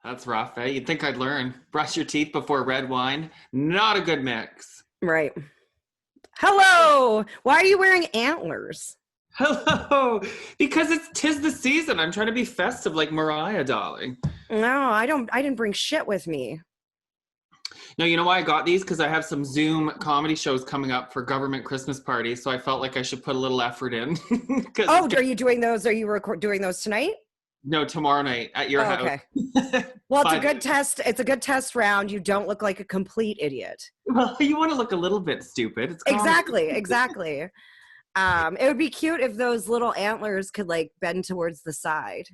That's rough, eh? You'd think I'd learn. Brush your teeth before red wine. Not a good mix. Right. Hello. Why are you wearing antlers? Hello. Because tis the season. I'm trying to be festive like Mariah, darling. No, I didn't bring shit with me. No, you know why I got these? Because I have some Zoom comedy shows coming up for government Christmas parties, so I felt like I should put a little effort in. Oh, are you doing those? Are you doing those tonight? No, tomorrow night at your house. Okay. Well, it's a good test. It's a good test round. You don't look like a complete idiot. Well, you want to look a little bit stupid. It's exactly. It would be cute if those little antlers could like bend towards the side.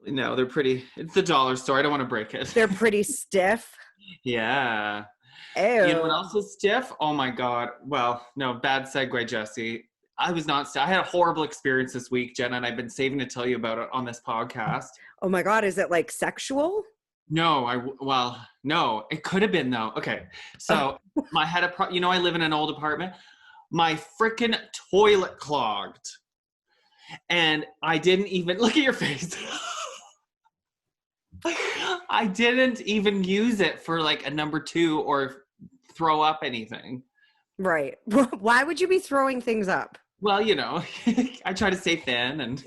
No, they're pretty. It's the dollar store. I don't want to break it. They're pretty stiff. Yeah. Ew. You know what else is stiff? Oh my God. Well, no, bad segue, Jesse. I was not I had a horrible experience this week, Jenna, and I've been saving to tell you about it on this podcast. Oh my God, is it like sexual? No, no, it could have been though. Okay. So I had I live in an old apartment. My freaking toilet clogged. And I didn't even, look at your face. I didn't even use it for like a number 2 or throw up anything. Right. Why would you be throwing things up? Well, I try to stay thin and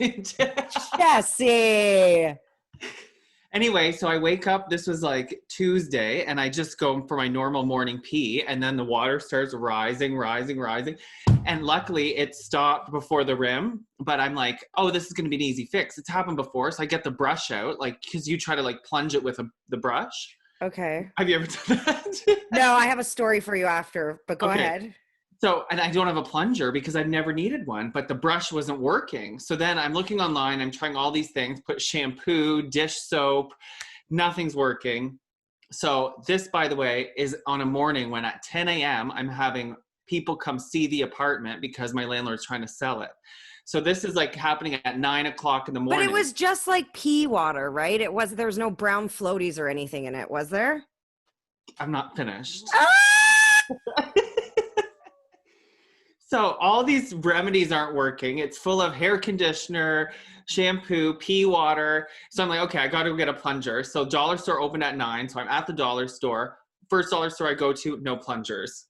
Jesse. Anyway, so I wake up, this was like Tuesday, and I just go for my normal morning pee, and then the water starts rising. And luckily it stopped before the rim, but I'm like, oh, this is going to be an easy fix. It's happened before. So I get the brush out, like, cause you try to like plunge it with the brush. Okay. Have you ever done that? No, I have a story for you after, but go ahead. So, and I don't have a plunger because I've never needed one, but the brush wasn't working. So then I'm looking online, I'm trying all these things, put shampoo, dish soap, nothing's working. So this, by the way, is on a morning when at 10 a.m. I'm having people come see the apartment because my landlord's trying to sell it. So this is like happening at 9 o'clock in the morning. But it was just like pea water, right? There was no brown floaties or anything in it, was there? I'm not finished. Ah! So all these remedies aren't working. It's full of hair conditioner, shampoo, pea water. So I'm like, okay, I got to go get a plunger. So dollar store opened at 9. So I'm at the dollar store. First dollar store I go to, no plungers.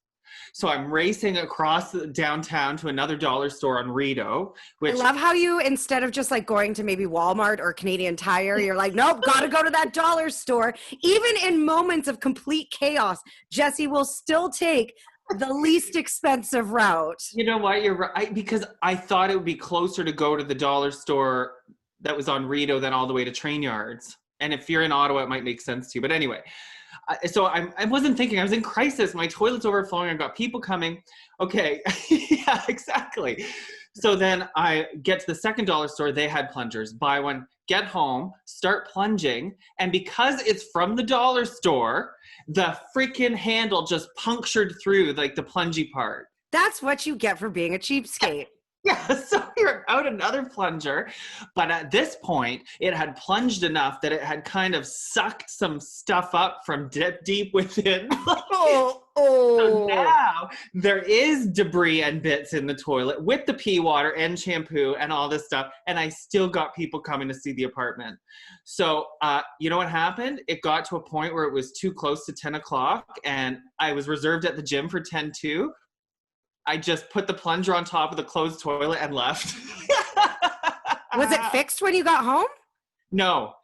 So I'm racing across the downtown to another dollar store on Rideau. I love how you, instead of just like going to maybe Walmart or Canadian Tire, you're like, nope, got to go to that dollar store. Even in moments of complete chaos, Jesse will still take the least expensive route. You know what? You're right. Because I thought it would be closer to go to the dollar store that was on Rideau than all the way to Train Yards. And if you're in Ottawa, it might make sense to you. But anyway, so I wasn't thinking. I was in crisis. My toilet's overflowing. I've got people coming. Okay. Yeah, exactly. So then I get to the second dollar store. They had plungers. Buy one, get home, start plunging. And because it's from the dollar store, the freaking handle just punctured through like the plungy part. That's what you get for being a cheapskate. Yeah, so you're out another plunger. But at this point, it had plunged enough that it had kind of sucked some stuff up from deep within. So now there is debris and bits in the toilet with the pea water and shampoo and all this stuff. And I still got people coming to see the apartment. So you know what happened? It got to a point where it was too close to 10 o'clock and I was reserved at the gym for 10:02. I just put the plunger on top of the closed toilet and left. Was it fixed when you got home? No,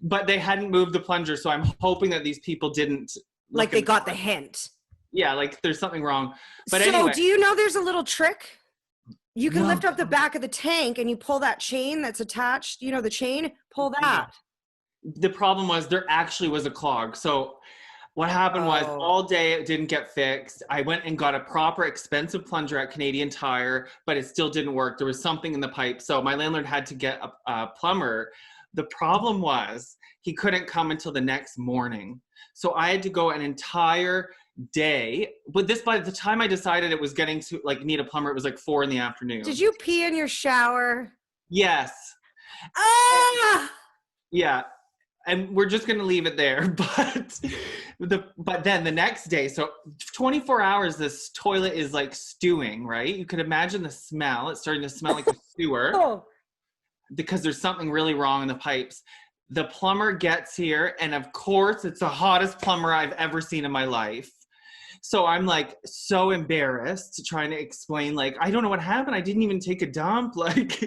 but they hadn't moved the plunger. So I'm hoping that these people didn't. Like they got the hint. Yeah, like there's something wrong. But so anyway. Do you know there's a little trick? You can lift up the back of the tank and you pull that chain that's attached, the chain, pull that. The problem was there actually was a clog. So what happened was all day it didn't get fixed. I went and got a proper expensive plunger at Canadian Tire, but it still didn't work. There was something in the pipe. So my landlord had to get a plumber. The problem was he couldn't come until the next morning. So I had to go an entire day. But by the time I decided it was getting to like need a plumber, it was like 4 p.m. Did you pee in your shower? Yes. Yeah. And we're just going to leave it there. But then the next day, so 24 hours, this toilet is like stewing, right? You could imagine the smell. It's starting to smell like a sewer because there's something really wrong in the pipes. the plumber gets here, and of course, it's the hottest plumber I've ever seen in my life. So I'm like so embarrassed trying to explain, like, I don't know what happened. I didn't even take a dump. Like,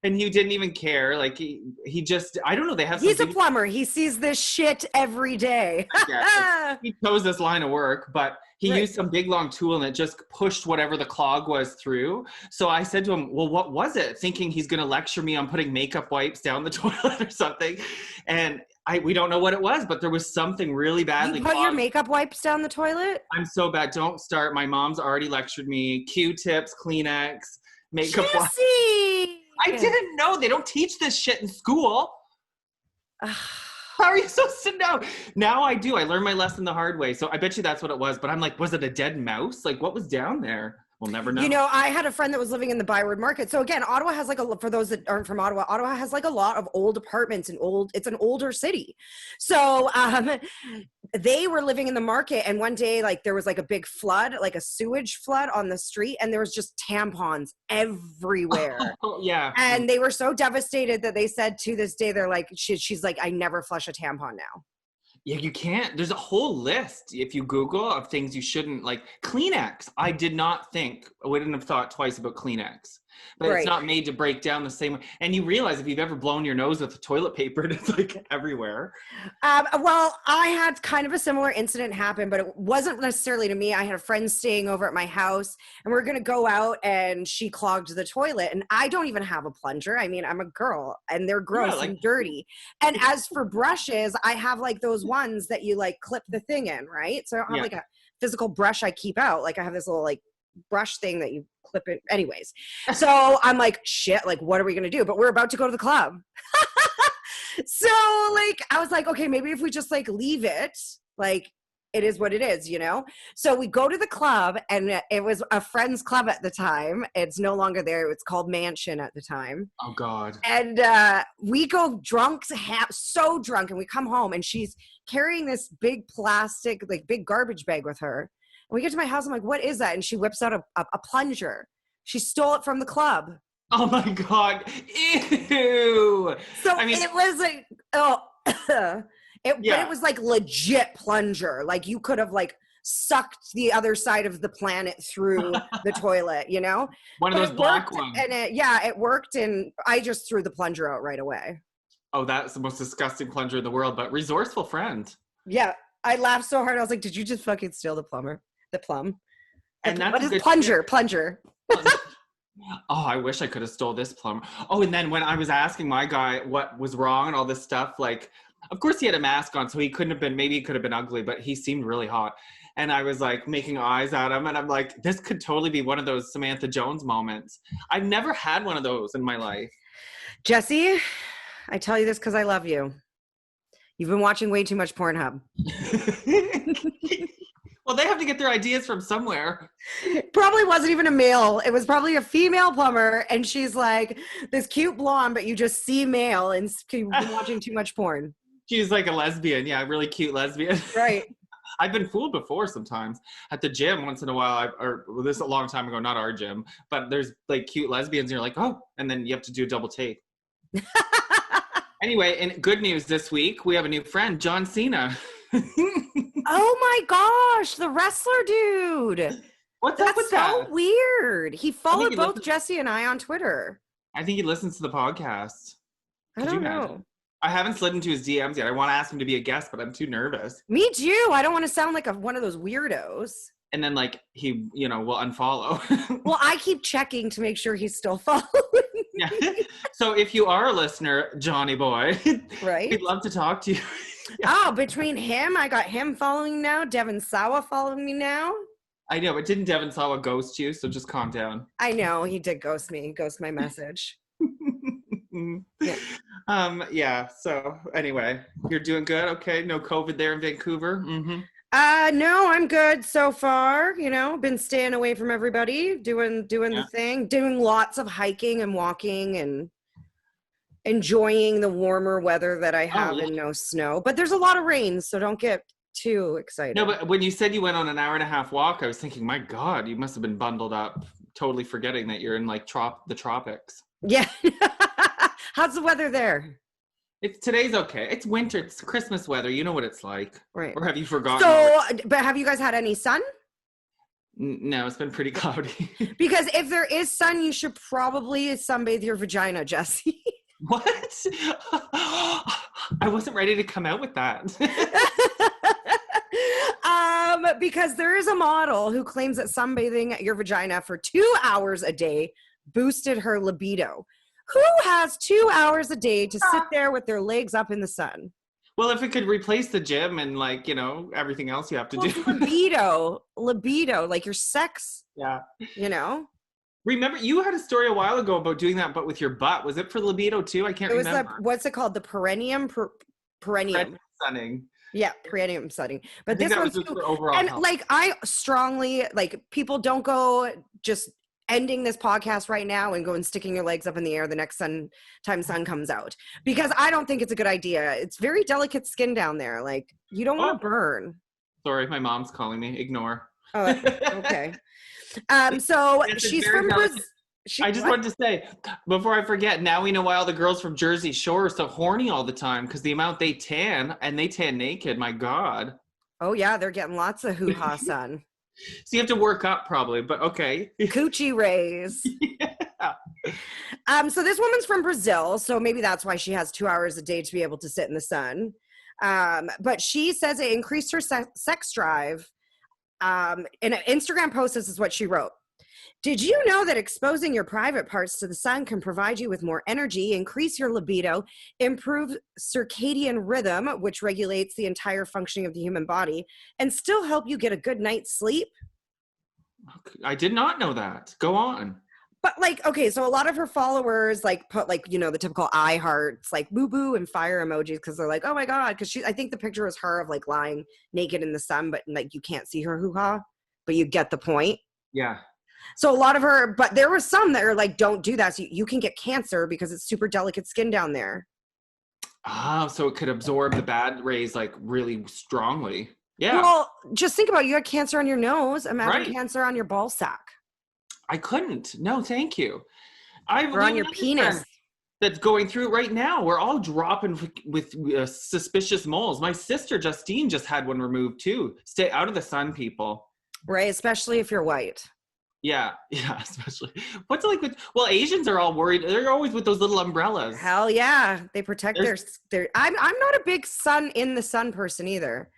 and he didn't even care. Like he just, I don't know. They have He's a something. plumber. He sees this shit every day. Yeah, he chose this line of work, but he Right. used some big long tool and it just pushed whatever the clog was through. So I said to him, well, what was it? Thinking he's going to lecture me on putting makeup wipes down the toilet or something. And we don't know what it was, but there was something really badly You put your clogged. makeup wipes down the toilet? I'm so bad. Don't start. My mom's already lectured me. Q-tips, Kleenex, makeup wipes. Jesse! I didn't know. They don't teach this shit in school. How are you supposed to know? Now I do. I learned my lesson the hard way. So I bet you that's what it was. But I'm like, was it a dead mouse? Like, what was down there? We'll never know. You know, I had a friend that was living in the Byward Market. So again, Ottawa has like for those that aren't from Ottawa, Ottawa has like a lot of old apartments and it's an older city. So they were living in the market, and one day like there was like a big flood, like a sewage flood on the street, and there was just tampons everywhere. Oh, yeah. And they were so devastated that they said to this day, they're like, she's like, I never flush a tampon now. Yeah, you can't. There's a whole list, if you Google, of things you shouldn't, like Kleenex. I wouldn't have thought twice about Kleenex. But Right. It's not made to break down the same way. And you realize if you've ever blown your nose with the toilet paper, it's like everywhere. Well, I had kind of a similar incident happen, but it wasn't necessarily to me. I had a friend staying over at my house, and we were going to go out, and she clogged the toilet. And I don't even have a plunger. I mean, I'm a girl, and they're gross and dirty. And as for brushes, I have like those ones that you like clip the thing in, right? So I don't have like a physical brush I keep out. Like I have this little like brush thing that you clip it anyways. So I'm like, shit, like what are we gonna do? But we're about to go to the club. So like I was like, okay, maybe if we just like leave it, like it is what it is, you know? So we go to the club, and it was a friend's club at the time. It's no longer there. It's called Mansion at the time. Oh God. And we go drunk, so drunk, and we come home, and she's carrying this big plastic, like big garbage bag with her. And we get to my house. I'm like, what is that? And she whips out a plunger. She stole it from the club. Oh my God. Ew. So I mean, it was like, but it was like legit plunger. Like you could have like sucked the other side of the planet through the toilet, you know? One of those black ones. And it worked. And I just threw the plunger out right away. Oh, that's the most disgusting plunger in the world, but resourceful friend. Yeah. I laughed so hard. I was like, did you just fucking steal the plum? And that's what is plunger? Oh, I wish I could have stole this plumber. Oh, and then when I was asking my guy what was wrong and all this stuff, like, of course he had a mask on, so he couldn't have been, maybe he could have been ugly, but he seemed really hot. And I was like making eyes at him, and I'm like, this could totally be one of those Samantha Jones moments. I've never had one of those in my life. Jesse, I tell you this because I love you. You've been watching way too much Pornhub. Well, they have to get their ideas from somewhere. Probably wasn't even a male. It was probably a female plumber, and she's like this cute blonde, but you just see male, and you've been watching too much porn. She's like a lesbian. Yeah, a really cute lesbian. Right. I've been fooled before sometimes at the gym once in a while, this is a long time ago, not our gym, but there's like cute lesbians and you're like, oh, and then you have to do a double take. Anyway, in good news this week, we have a new friend, John Cena. Oh my gosh, the wrestler dude. What's up with that? That's so weird. He followed he both Jesse and I on Twitter. I think he listens to the podcast. I don't know. I haven't slid into his DMs yet. I want to ask him to be a guest, but I'm too nervous. Me too. I don't want to sound like one of those weirdos. And then like he, will unfollow. Well, I keep checking to make sure he's still following. Yeah. So if you are a listener, Johnny boy, right? we'd love to talk to you. Oh, between him, I got him following now. Devin Sawa following me now. I know, but didn't Devin Sawa ghost you? So just calm down. I know, he did ghost me, ghost my message. Yeah. So anyway, you're doing good. Okay. No COVID there in Vancouver. Mm-hmm. No, I'm good so far. Been staying away from everybody, doing the thing, doing lots of hiking and walking and enjoying the warmer weather that I have and no snow. But there's a lot of rain, so don't get too excited. No, but when you said you went on an hour-and-a-half walk, I was thinking, my God, you must have been bundled up, totally forgetting that you're in like the tropics. Yeah. How's the weather there? Today's okay. It's winter. It's Christmas weather. You know what it's like. Right. Or have you forgotten? So, but have you guys had any sun? No, it's been pretty cloudy. Because if there is sun, you should probably sunbathe your vagina, Jesse. What? I wasn't ready to come out with that. Because there is a model who claims that sunbathing your vagina for 2 hours a day boosted her libido. Who has 2 hours a day to sit there with their legs up in the sun? Well, if it could replace the gym and like, everything else you have to do. Libido, like your sex. Yeah. Remember, you had a story a while ago about doing that, but with your butt. Was it for libido too? I can't remember. What's it called? The perineum? Perineum sunning. Yeah, perineum sunning. But this one's for overall and health. like I strongly people don't go just ending this podcast right now and go and sticking your legs up in the air the next time sun comes out, because I don't think it's a good idea. It's very delicate skin down there. Like you don't want to burn. Sorry, my mom's calling me. Ignore. Oh, okay. So she's from Brazil. I just wanted to say, before I forget, now we know why all the girls from Jersey Shore are so horny all the time, because the amount they tan, and they tan naked, my God. Oh, yeah, they're getting lots of hoo-ha sun. So you have to work up probably, but okay. Coochie rays. Yeah. So this woman's from Brazil, so maybe that's why she has 2 hours a day to be able to sit in the sun. But she says it increased her sex drive. In an Instagram post, this is what she wrote. Did you know that exposing your private parts to the sun can provide you with more energy, increase your libido, improve circadian rhythm, which regulates the entire functioning of the human body, and still help you get a good night's sleep? I did not know that. Go on. But okay, so a lot of her followers put the typical eye hearts, like boo boo and fire emojis, because they're like, oh my God, because I think the picture was her of lying naked in the sun, but you can't see her hoo-ha, but you get the point. Yeah. So a lot of but there were some that are don't do that. So you can get cancer because it's super delicate skin down there. Ah, so it could absorb the bad rays really strongly. Yeah. Well, just think about it. You had cancer on your nose. Imagine cancer on your ball sack. I couldn't. No, thank you. Or on your penis. That's going through right now. We're all dropping with suspicious moles. My sister Justine just had one removed too. Stay out of the sun, people. Right, especially if you're white. Yeah, especially. What's it with? Well, Asians are all worried. They're always with those little umbrellas. Hell yeah, they protect their. I'm not a big in the sun person either.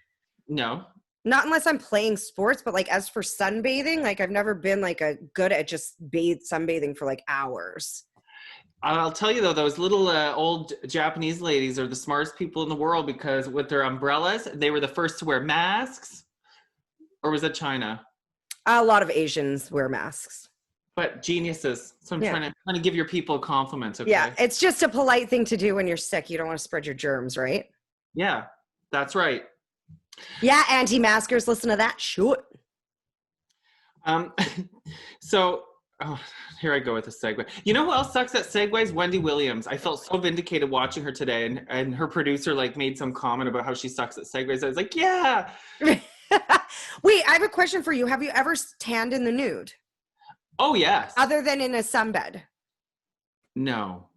No. Not unless I'm playing sports, but as for sunbathing, I've never been good at just sunbathing for hours. I'll tell you though, those little old Japanese ladies are the smartest people in the world, because with their umbrellas, they were the first to wear masks. Or was it China? A lot of Asians wear masks. But geniuses. So I'm trying to give your people compliments. Okay? Yeah, it's just a polite thing to do when you're sick. You don't want to spread your germs, right? Yeah, that's right. Yeah, anti-maskers, listen to that. Shoot. So here I go with a segue. You know who else sucks at segues? Wendy Williams. I felt so vindicated watching her today, and her producer made some comment about how she sucks at segues. I was like, yeah. Wait, I have a question for you. Have you ever tanned in the nude? Oh, yes. Other than in a sunbed? No.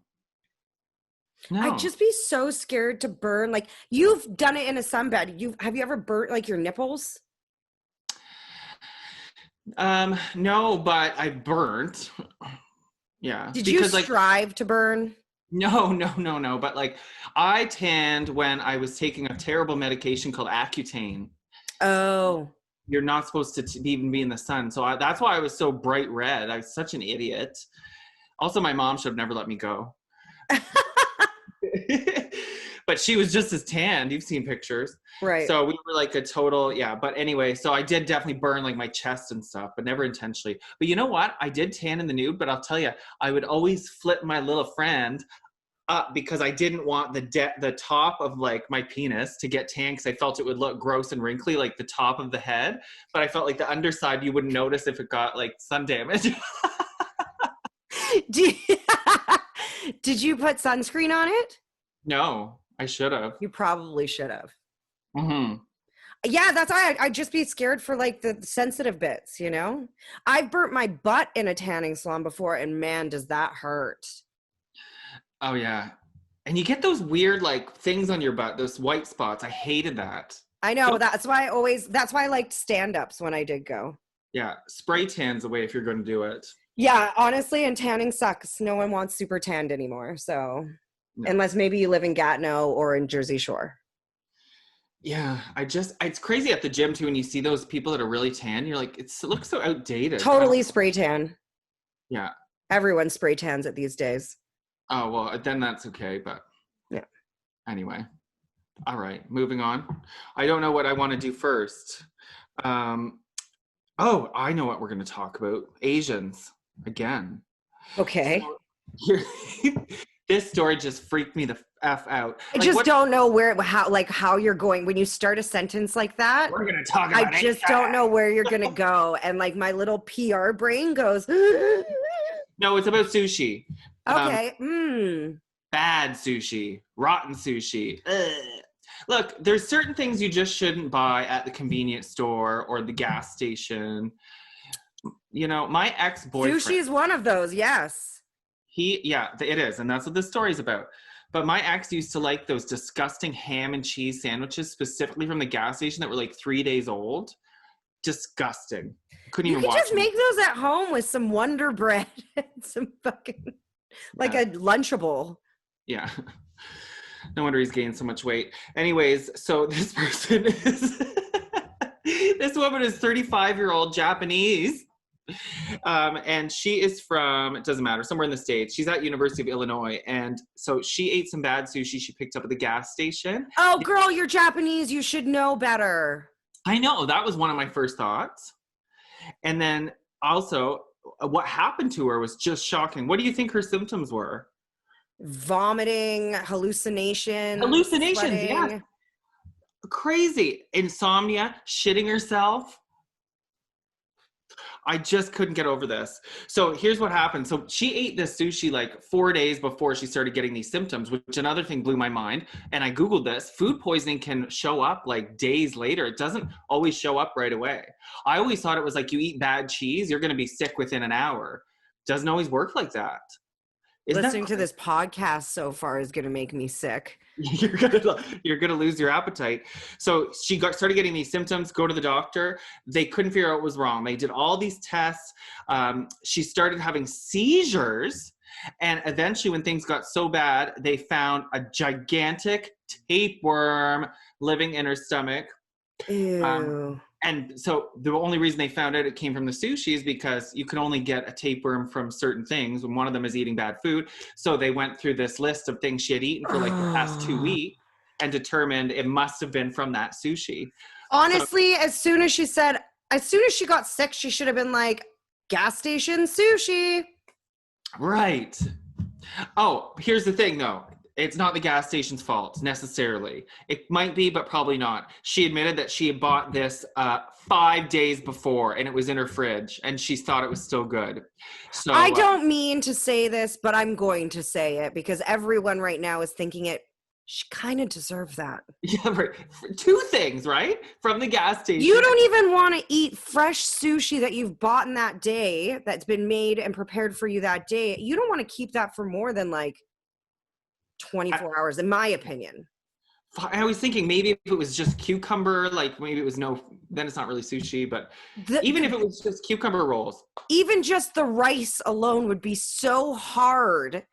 I'd just be so scared to burn. You've done it in a sunbed. Have you ever burnt your nipples? No, but I burnt. Yeah. Did you strive to burn? No. But I tanned when I was taking a terrible medication called Accutane. Oh. You're not supposed to even be in the sun. So that's why I was so bright red. I was such an idiot. Also, my mom should have never let me go. But she was just as tanned. You've seen pictures. Right. So we were a total, yeah. But anyway, so I did definitely burn my chest and stuff, but never intentionally. But you know what? I did tan in the nude, but I'll tell you, I would always flip my little friend up because I didn't want the top of my penis to get tan, because I felt it would look gross and wrinkly, the top of the head. But I felt the underside, you wouldn't notice if it got sun damage. Did you put sunscreen on it? No, I should have. You probably should have. Mm-hmm. Yeah, that's why I'd just be scared for the sensitive bits, I've burnt my butt in a tanning salon before, and man, does that hurt. Oh, yeah. And you get those weird like things on your butt, those white spots. I hated that. I know. That's why I liked stand-ups when I did go. Yeah. Spray tans away if you're going to do it. Yeah, honestly, and tanning sucks. No one wants super tanned anymore. So No. unless maybe you live in Gatineau or in Jersey Shore. Yeah, it's crazy at the gym too when you see those people that are really tan. You're like, it looks so outdated. Totally spray tan. Yeah. Everyone spray tans it these days. Oh, well, then that's okay. But yeah. Anyway. All right, moving on. I don't know what I want to do first. Oh, I know what we're going to talk about. Asians again. Okay. So, this story just freaked me the F out. I just don't know how you're going. When you start a sentence like that, we're going to talk about I just don't know where you're going to go. And like my little PR brain goes. No, it's about sushi. Okay. Bad sushi. Rotten sushi. Ugh. Look, there's certain things you just shouldn't buy at the convenience store or the gas station. You know, my ex-boyfriend... Sushi is one of those, yes. It is, and that's what this story's about. But my ex used to like those disgusting ham and cheese sandwiches, specifically from the gas station, that were like 3 days old. Disgusting. Couldn't even watch them. You could just make those at home with some Wonder Bread and some fucking... like a Lunchable. Yeah. No wonder he's gained so much weight. Anyways, so this person is... this woman is 35-year-old Japanese. And she is from, it doesn't matter, somewhere in the States. She's at University of Illinois. And so she ate some bad sushi she picked up at the gas station. Oh, girl, you're Japanese. You should know better. I know. That was one of my first thoughts. And then also, what happened to her was just shocking. What do you think her symptoms were? Vomiting, hallucinations, sweating. Yeah. Crazy. Insomnia, shitting herself. I just couldn't get over this. So here's what happened. So she ate this sushi like 4 days before she started getting these symptoms, which another thing blew my mind. And I Googled this. Food poisoning can show up like days later. It doesn't always show up right away. I always thought it was like you eat bad cheese, you're going to be sick within an hour. Doesn't always work like that. Listening to this podcast so far is going to make me sick. You're gonna lose your appetite. So she started getting these symptoms. Go to the doctor. They couldn't figure out what was wrong. They did all these tests. She started having seizures, and eventually, when things got so bad, they found a gigantic tapeworm living in her stomach. Ew. And so the only reason they found out it came from the sushi is because you can only get a tapeworm from certain things, and one of them is eating bad food. So they went through this list of things she had eaten for like the past 2 weeks and determined it must have been from that sushi. Honestly, as soon as she got sick, she should have been like, gas station sushi. Right. Oh, here's the thing though. It's not the gas station's fault necessarily. It might be, but probably not. She admitted that she had bought this 5 days before and it was in her fridge and she thought it was still good. So I don't mean to say this, but I'm going to say it because everyone right now is thinking it. She kind of deserved that. Yeah, right. 2 things, right? From the gas station. You don't even want to eat fresh sushi that you've bought in that day, that's been made and prepared for you that day. You don't want to keep that for more than like 24 hours, in my opinion. I was thinking maybe if it was just cucumber, like maybe it was then it's not really sushi, but even if it was just cucumber rolls. Even just the rice alone would be so hard.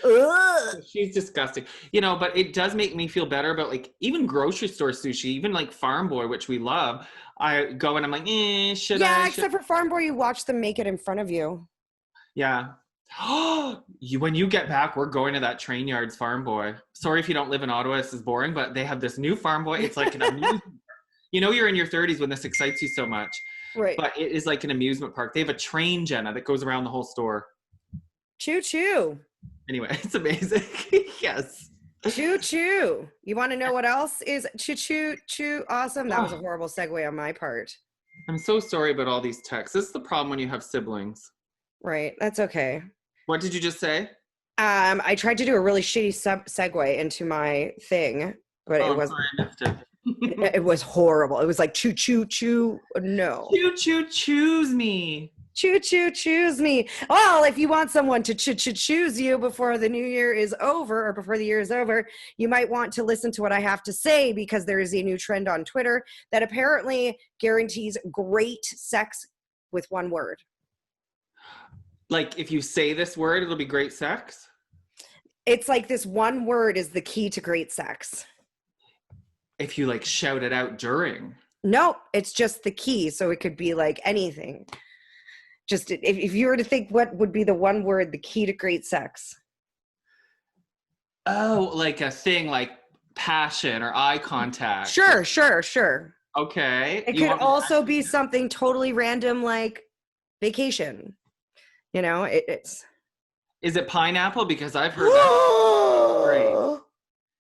Ugh. She's disgusting. You know, but it does make me feel better about like even grocery store sushi, even like Farm Boy, which we love. I go and I'm like, should I? Yeah, except for Farm Boy, you watch them make it in front of you. Yeah. When you get back, we're going to that Train Yards Farm Boy. Sorry if you don't live in Ottawa, this is boring, but they have this new Farm Boy. It's like an amusement park. You know you're in your 30s when this excites you so much. Right. But it is like an amusement park. They have a train, Jenna, that goes around the whole store. Choo choo. Anyway, it's amazing. Yes. Choo choo. You want to know what else is choo choo choo awesome? That was a horrible segue on my part. I'm so sorry about all these texts. This is the problem when you have siblings. Right. That's okay. What did you just say? I tried to do a really shitty segue into my thing, but it wasn't. It was horrible. It was like choo choo choo. No. Choo choo choose me. Choo choo choose me. Well, if you want someone to choose you before the new year is over or before the year is over, you might want to listen to what I have to say, because there is a new trend on Twitter that apparently guarantees great sex with one word. Like, if you say this word, it'll be great sex? It's like this one word is the key to great sex. If you like shout it out during. Nope, it's just the key. So it could be like anything. Just if you were to think what would be the one word, the key to great sex. Oh, like a thing like passion or eye contact. Sure. Okay. It could also be something totally random like vacation. You know, it's. Is it pineapple? Because I've heard that. Great.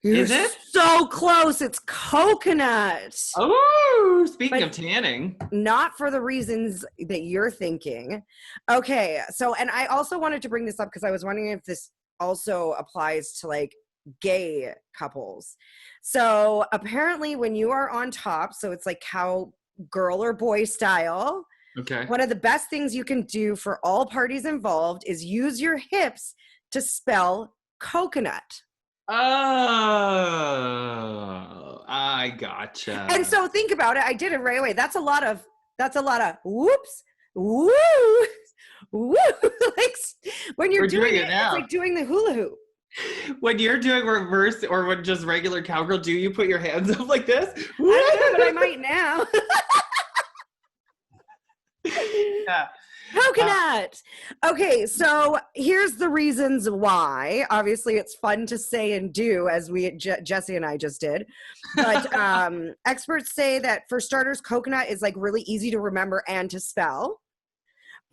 You're Is it? so close. It's coconut. Oh, speaking of tanning. Not for the reasons that you're thinking. Okay, so, and I also wanted to bring this up because I was wondering if this also applies to like gay couples. So apparently when you are on top, so it's like cow girl or boy style. Okay. One of the best things you can do for all parties involved is use your hips to spell coconut. Oh, I gotcha. And so think about it. I did it right away. That's a lot of whoops, woo, woo. Like when you're doing it, it's like doing the hula hoop. When you're doing reverse or when just regular cowgirl, do you put your hands up like this? I don't know, but I might now. Yeah. Coconut. Okay, so here's the reasons why. Obviously, it's fun to say and do, as Jesse and I just did. But experts say that for starters, coconut is like really easy to remember and to spell.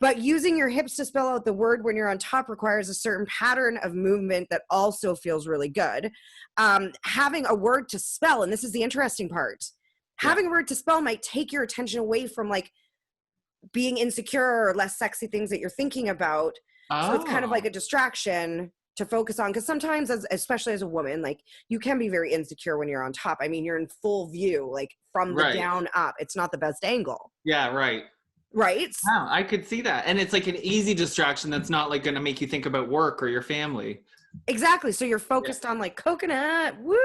But using your hips to spell out the word when you're on top requires a certain pattern of movement that also feels really good. Having a word to spell, and this is the interesting part, having a word to spell might take your attention away from like being insecure or less sexy things that you're thinking about. So it's kind of like a distraction to focus on, because sometimes, especially as a woman, like you can be very insecure when you're on top. I mean, you're in full view, like from the down up. It's not the best angle. Yeah, right. Right? Wow, I could see that. And it's like an easy distraction that's not like going to make you think about work or your family. Exactly. So you're focused on like coconut. Woo!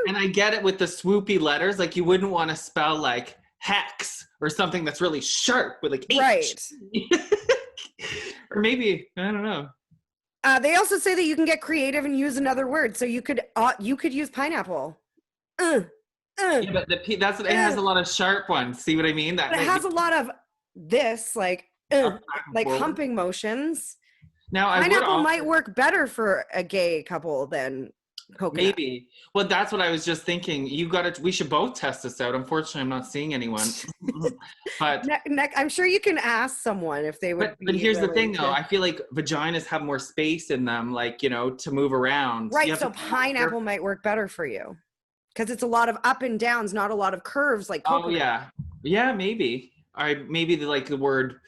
And I get it with the swoopy letters. Like you wouldn't want to spell like hex or something that's really sharp with like H. Right. Or maybe, I don't know. They also say that you can get creative and use another word. So you could use pineapple. Yeah, but it has a lot of sharp ones. See what I mean? That it has a lot of this, like humping motions. Now, pineapple might work better for a gay couple than coconut. Maybe. Well, that's what I was just thinking. We should both test this out. Unfortunately, I'm not seeing anyone. But I'm sure you can ask someone if they would. But here's the thing, though. I feel like vaginas have more space in them, like, to move around. Right. So pineapple might work better for you because it's a lot of up and downs, not a lot of curves like coconut. Oh, yeah. Yeah, maybe. Maybe the word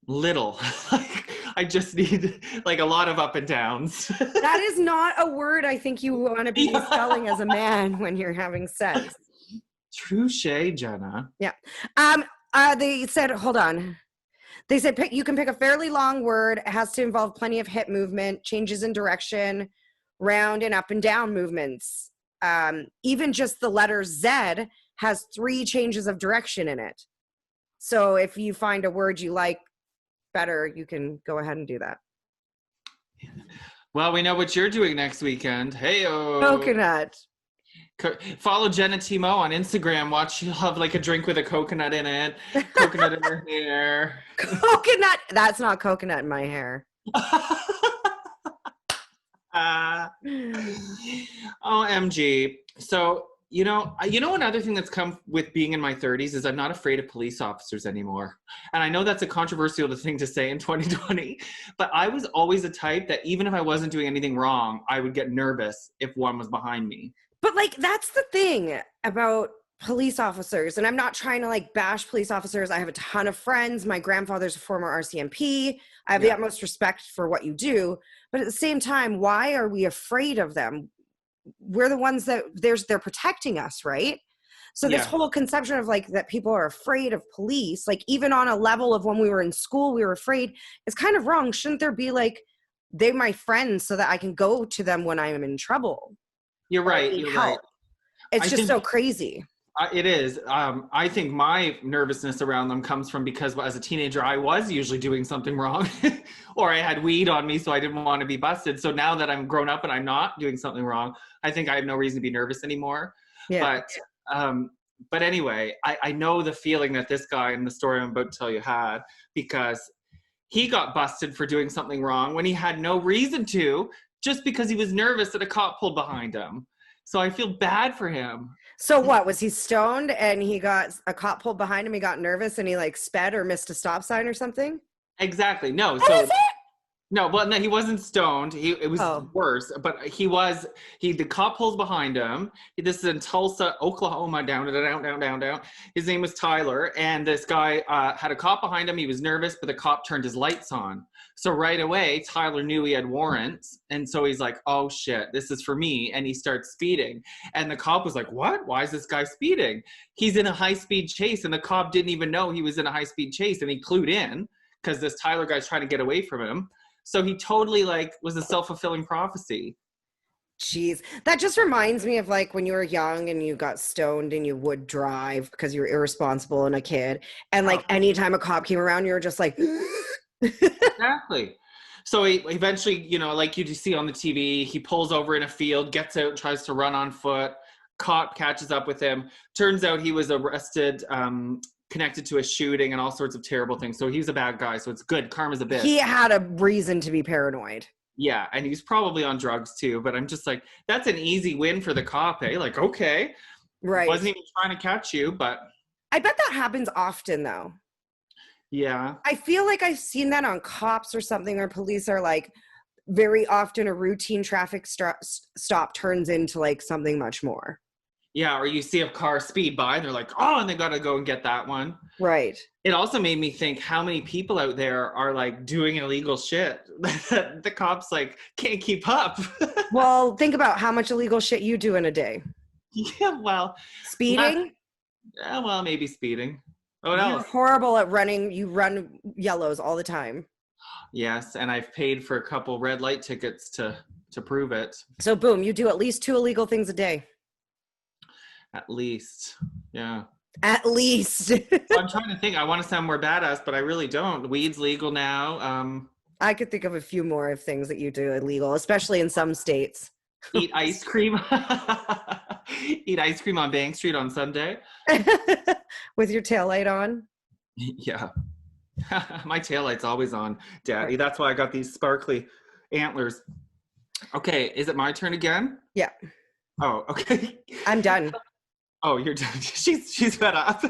little. Like I just need like a lot of up and downs. That is not a word I think you want to be spelling as a man when you're having sex. Touche, Jenna. Yeah. They said, hold on. They said you can pick a fairly long word. It has to involve plenty of hip movement, changes in direction, round and up and down movements. Even just the letter Z has 3 changes of direction in it. So if you find a word you like better, you can go ahead and do that. Well, we know what you're doing next weekend. Hey-o. Coconut. Follow Jenna Timo on Instagram. Watch, she'll have like a drink with a coconut in it. Coconut in her hair. Coconut. That's not coconut in my hair. OMG. So, another thing that's come with being in my 30s is I'm not afraid of police officers anymore. And I know that's a controversial thing to say in 2020, but I was always a type that even if I wasn't doing anything wrong, I would get nervous if one was behind me. But like, that's the thing about police officers. And I'm not trying to like bash police officers. I have a ton of friends. My grandfather's a former RCMP. I have the utmost respect for what you do. But at the same time, why are we afraid of them? We're the ones that they're protecting us, right? So this whole conception of like that people are afraid of police, like even on a level of when we were in school, we were afraid, is kind of wrong. Shouldn't there be like, they're my friends so that I can go to them when I am in trouble? You're right. Need You're help. right. It's I just think so crazy. it is. I think my nervousness around them comes from because as a teenager, I was usually doing something wrong or I had weed on me, so I didn't want to be busted. So now that I'm grown up and I'm not doing something wrong, I think I have no reason to be nervous anymore. Yeah. But anyway, I know the feeling that this guy in the story I'm about to tell you had, because he got busted for doing something wrong when he had no reason to, just because he was nervous that a cop pulled behind him. So I feel bad for him. So what, was he stoned and he got a cop pulled behind him, he got nervous and he like sped or missed a stop sign or something? Exactly. No. What is it? No, well, no, he wasn't stoned. It was worse, but the cop pulls behind him. This is in Tulsa, Oklahoma, down. His name was Tyler, and this guy had a cop behind him. He was nervous, but the cop turned his lights on. So right away, Tyler knew he had warrants, and so he's like, oh shit, this is for me, and he starts speeding. And the cop was like, what? Why is this guy speeding? He's in a high-speed chase, and the cop didn't even know he was in a high-speed chase, and he clued in, because this Tyler guy's trying to get away from him. So he totally like was a self-fulfilling prophecy. Jeez, that just reminds me of like when you were young and you got stoned and you would drive because you were irresponsible and a kid. And like anytime a cop came around, you were just like, exactly. So he eventually, you know, like you see on the TV, he pulls over in a field, gets out, and tries to run on foot. Cop catches up with him. Turns out he was arrested, connected to a shooting and all sorts of terrible things. So he's a bad guy. So it's good. Karma's a bitch. He had a reason to be paranoid. Yeah. And he's probably on drugs too. But I'm just like, that's an easy win for the cop, eh? Like, okay. Right. Wasn't even trying to catch you, but. I bet that happens often though. Yeah. I feel like I've seen that on cops or something, or police are like, very often a routine traffic stop turns into like something much more. Yeah, or you see a car speed by and they're like, oh, and they got to go and get that one. Right. It also made me think how many people out there are like doing illegal shit that the cops like can't keep up. Well, think about how much illegal shit you do in a day. Yeah, well. Speeding? Yeah, well, maybe speeding. What You're else? horrible at running. You run yellows all the time. Yes, and I've paid for a couple red light tickets to prove it. So boom, you do at least 2 illegal things a day. At least, yeah. At least. I'm trying to think. I want to sound more badass, but I really don't. Weed's legal now. I could think of a few more of things that you do illegal, especially in some states. Eat ice cream. Eat ice cream on Bank Street on Sunday. With your taillight on? Yeah. My taillight's always on, Daddy. That's why I got these sparkly antlers. Okay, is it my turn again? Yeah. Oh, okay. I'm done. Oh, you're done. She's fed up.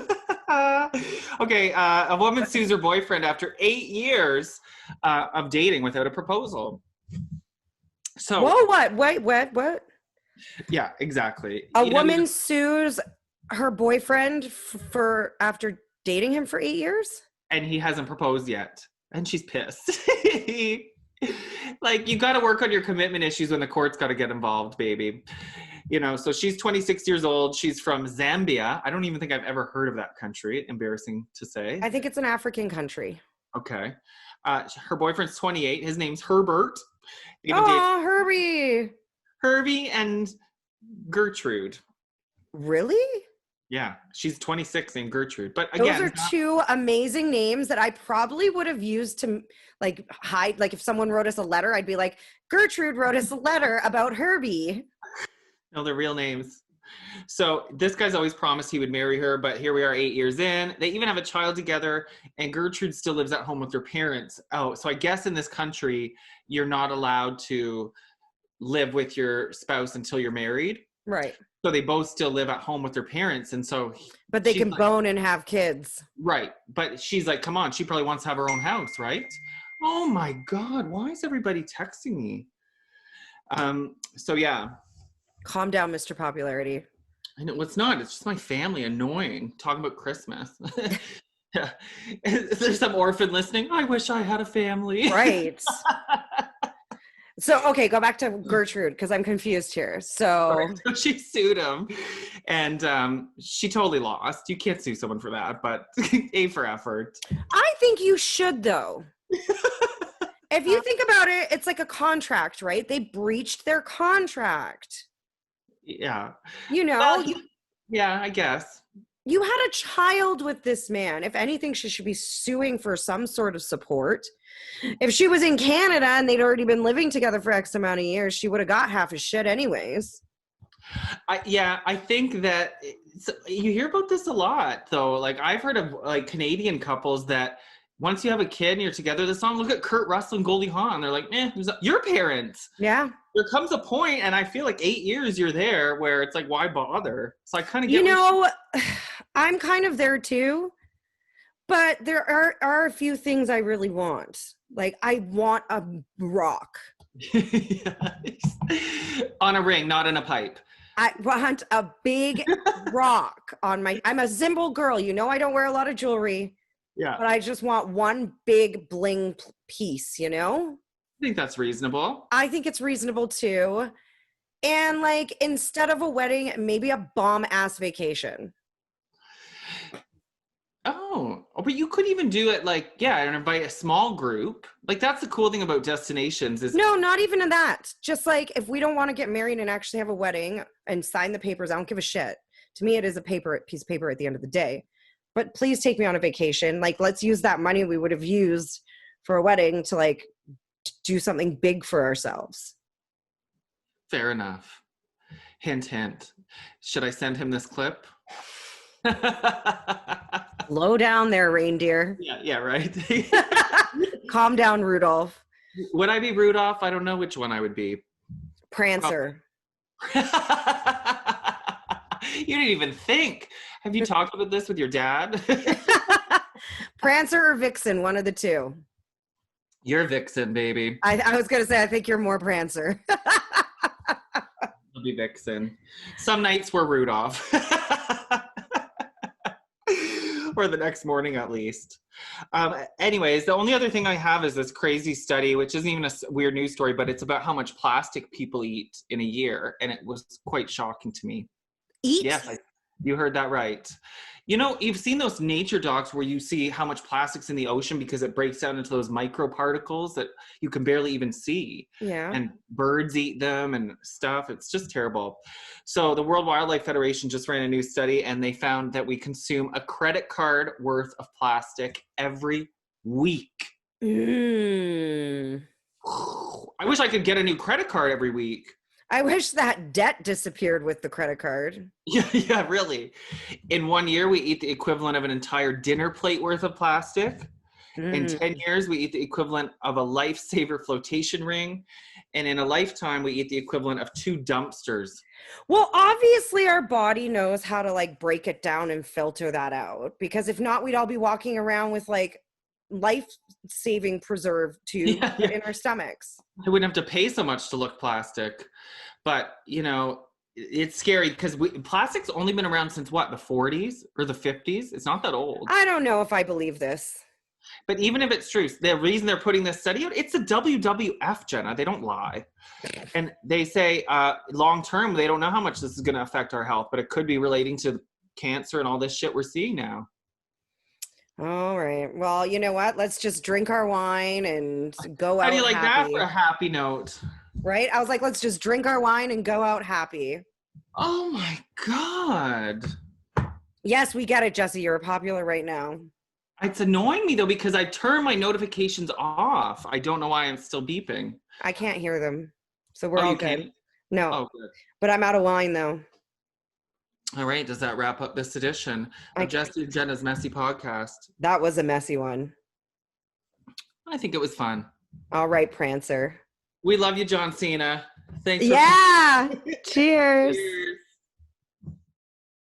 Okay, a woman sues her boyfriend after 8 years of dating without a proposal. So. Whoa, what? Wait, what? Yeah, exactly. A woman sues her boyfriend for after dating him for 8 years? And he hasn't proposed yet. And she's pissed. Like, you got to work on your commitment issues when the court's got to get involved, baby. You know, so she's 26 years old. She's from Zambia. I don't even think I've ever heard of that country. Embarrassing to say. I think it's an African country. Okay. Her boyfriend's 28. His name's Herbert. Oh, Herbie. Herbie and Gertrude. Really? Yeah, she's 26 named Gertrude. But again, those are 2 amazing names that I probably would have used to like hide. Like if someone wrote us a letter, I'd be like, Gertrude wrote us a letter about Herbie. No, they're real names. So this guy's always promised he would marry her, but here we are 8 years in. They even have a child together, and Gertrude still lives at home with her parents. Oh, so I guess in this country, you're not allowed to live with your spouse until you're married. Right. So they both still live at home with their parents. And so. But they can bone and have kids. Right. But she's like, come on, she probably wants to have her own house, right? Oh my God, why is everybody texting me? So yeah. Calm down, Mr. Popularity. I know, it's not. It's just my family annoying. Talking about Christmas. Yeah. Is there some orphan listening? I wish I had a family. Right. So, okay, go back to Gertrude because I'm confused here. So, So she sued him, and she totally lost. You can't sue someone for that, but A for effort. I think you should, though. If you think about it, it's like a contract, right? They breached their contract. Yeah. You know, Well, yeah, I guess. you had a child with this man. If anything, she should be suing for some sort of support. If she was in Canada and they'd already been living together for X amount of years, she would have got half his shit anyways. I think that you hear about this a lot, though. Like, I've heard of like Canadian couples that once you have a kid and you're together this long, look at Kurt Russell and Goldie Hawn. They're like, your parents. Yeah. There comes a point, and I feel like 8 years you're there where it's like, why bother? So I kind of get. You know, I'm kind of there too, but there are a few things I really want. Like, I want a rock. On a ring, not in a pipe. I want a big rock on my. I'm a Zimble girl. You know, I don't wear a lot of jewelry. Yeah. But I just want one big bling piece, you know? I think that's reasonable. I think it's reasonable too. And like, instead of a wedding, maybe a bomb ass vacation. Oh, but you could even do it like, and invite a small group. Like, that's the cool thing about destinations is. No, not even in that. Just like, if we don't want to get married and actually have a wedding and sign the papers, I don't give a shit. To me, it is a piece of paper at the end of the day. But please take me on a vacation. Like, let's use that money we would have used for a wedding to like do something big for ourselves. Fair enough. Hint, hint. Should I send him this clip? Low down there, reindeer. Yeah, right. Calm down, Rudolph. Would I be Rudolph? I don't know which one I would be. Prancer. You didn't even think. Have you talked about this with your dad? Prancer or Vixen, one of the two. You're Vixen, baby. I was going to say, I think you're more Prancer. I'll be Vixen. Some nights we're Rudolph. Or the next morning at least. Anyways, the only other thing I have is this crazy study, which isn't even a weird news story, but it's about how much plastic people eat in a year. And it was quite shocking to me. Eat? Yes, you heard that right. You know, you've seen those nature docs where you see how much plastic's in the ocean because it breaks down into those microparticles that you can barely even see. Yeah. And birds eat them and stuff. It's just terrible. So the World Wildlife Federation just ran a new study, and they found that we consume a credit card worth of plastic every week. Mm. I wish I could get a new credit card every week. I wish that debt disappeared with the credit card. Yeah, really. In 1 year, we eat the equivalent of an entire dinner plate worth of plastic. In 10 years, we eat the equivalent of a lifesaver flotation ring. And in a lifetime, we eat the equivalent of 2 dumpsters. Well, obviously our body knows how to like break it down and filter that out, because if not, we'd all be walking around with like life-saving preserve tube in our stomachs. I wouldn't have to pay so much to look plastic. But, you know, it's scary because plastic's only been around since what, the 40s or the 50s? It's not that old. I don't know if I believe this. But even if it's true, the reason they're putting this study out, it's a WWF, Jenna. They don't lie. And they say long term, they don't know how much this is going to affect our health, but it could be relating to cancer and all this shit we're seeing now. All right. Well, you know what? Let's just drink our wine and go out. How do you like happy. that for a happy note? Right? I was like, let's just drink our wine and go out happy. Oh my God. Yes, we get it, Jesse. You're popular right now. It's annoying me though, because I turn my notifications off. I don't know why I'm still beeping. I can't hear them. So we're all good. Can't? No. Oh, good. But I'm out of wine though. All right. Does that wrap up this edition of Jesse and Jenna's Messy Podcast? That was a messy one. I think it was fun. All right, Prancer. We love you, John Cena. Thanks. Yeah. Cheers. Cheers.